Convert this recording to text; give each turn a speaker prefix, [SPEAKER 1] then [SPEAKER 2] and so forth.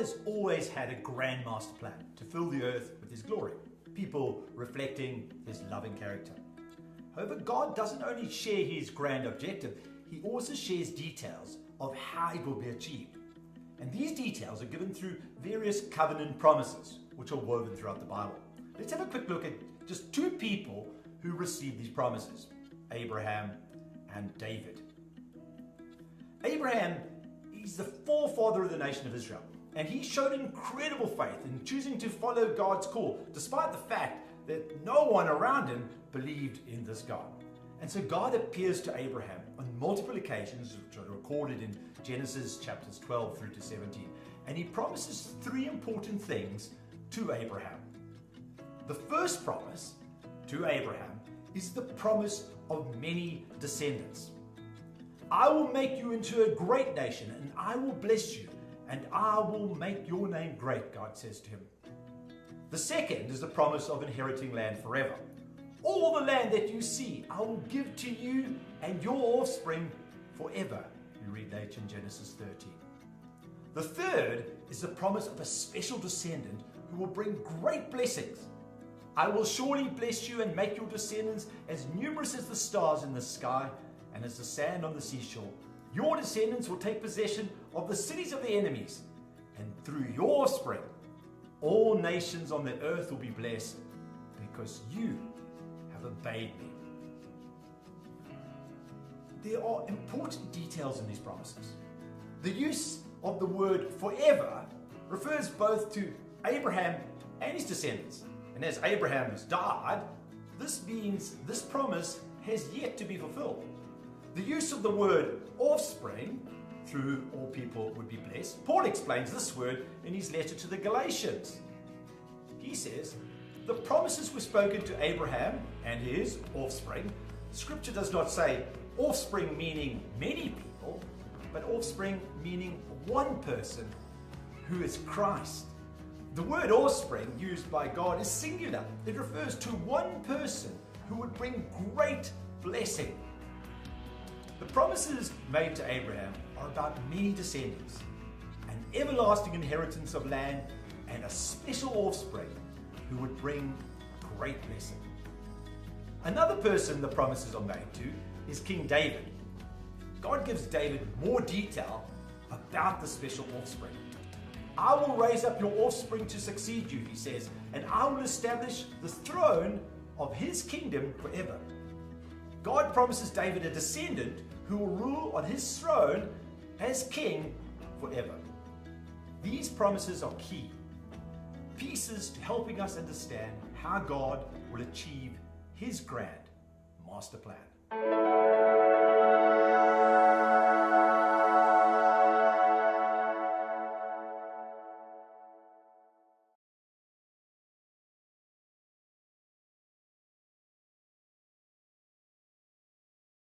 [SPEAKER 1] has always had a grand master plan to fill the earth with his glory, people reflecting his loving character. However, God doesn't only share his grand objective, he also shares details of how it will be achieved. And these details are given through various covenant promises, which are woven throughout the Bible. Let's have a quick look at just two people who received these promises, Abraham and David. Abraham is the forefather of the nation of Israel, and he showed incredible faith in choosing to follow God's call, despite the fact that no one around him believed in this God. And so God appears to Abraham on multiple occasions, which are recorded in Genesis chapters 12 through to 17, and he promises three important things to Abraham. The first promise to Abraham is the promise of many descendants. I will make you into a great nation, and I will bless you, and I will make your name great, God says to him. The second is the promise of inheriting land forever. All the land that you see, I will give to you and your offspring forever. We read later in Genesis 13. The third is the promise of a special descendant who will bring great blessings. I will surely bless you and make your descendants as numerous as the stars in the sky and as the sand on the seashore. Your descendants will take possession of the cities of their enemies, and through your offspring, all nations on the earth will be blessed, because you have obeyed me. There are important details in these promises. The use of the word forever refers both to Abraham and his descendants. And as Abraham has died, this means this promise has yet to be fulfilled. The use of the word offspring, through all people would be blessed, Paul explains this word in his letter to the Galatians. He says, the promises were spoken to Abraham and his offspring. Scripture does not say offspring meaning many people, but offspring meaning one person, who is Christ. The word offspring used by God is singular. It refers to one person who would bring great blessing. The promises made to Abraham are about many descendants, an everlasting inheritance of land, and a special offspring who would bring great blessing. Another person the promises are made to is King David. God gives David more detail about the special offspring. I will raise up your offspring to succeed you, he says, and I will establish the throne of his kingdom forever. God promises David a descendant who will rule on his throne as king forever. These promises are key pieces to helping us understand how God will achieve his grand master plan.